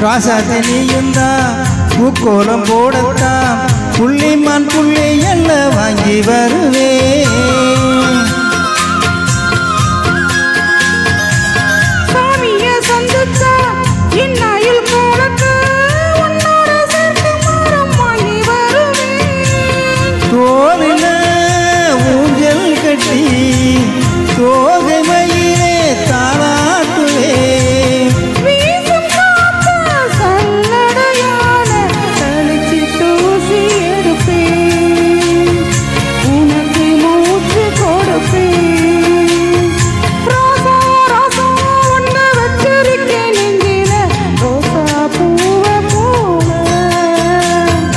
ராசாத்தி நீயுந்தான் பூக்கோலம் போடத்தான் புள்ளிமான் புள்ளி எல்லாம் வாங்கி வருவே தோலில ஊஞ்சல் கட்டி தோகை மயிலே தாராட்டுவே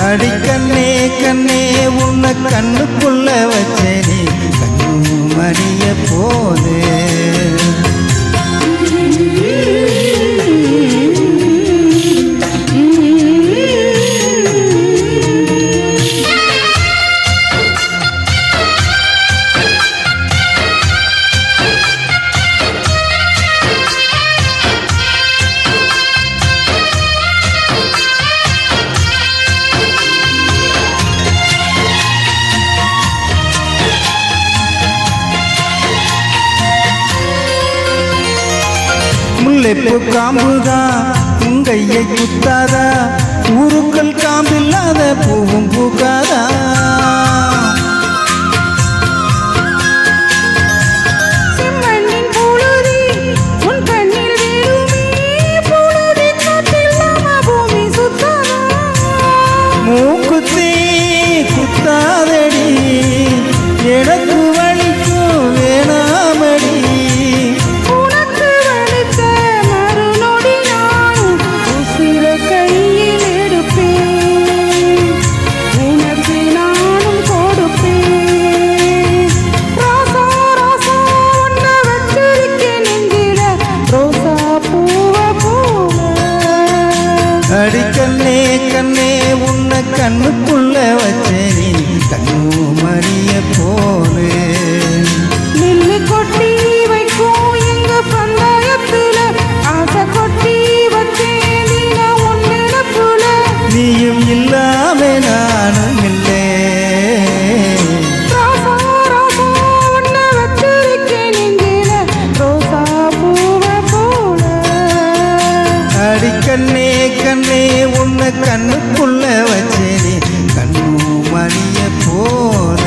அடிக்கண்ணே கண்ணே உன்னை கண்ணுக்குள்ள வச்சேனே கண்ணு மணிய போலே முல்லைப்பூ காம்புதான் உங்கையை குத்தாதா ஊருக்கள் காம்பில்லாத பூவும் பூக்காதா மூக்குத்தி குத்தாதடி எனக்கு வலிக்கும் வேணாமடி அடிக்கண்ணே கண்ணே உன்னை கண்ணுக்குள்ள வச்சேனே கண்ணு மணிய போலே நெல்லு கொட்டி வைக்கும் எங்க பந்தாயத்துல ஆசை கொட்டி வச்சேன் ஒன்னிடப்புல நீயும் இல்லாம நானும் இல்லை அடிக்கண்ணே கண்ணே உன்னை கண்ணுக்குள்ள வச்சேனே கண்ணு மணிய போல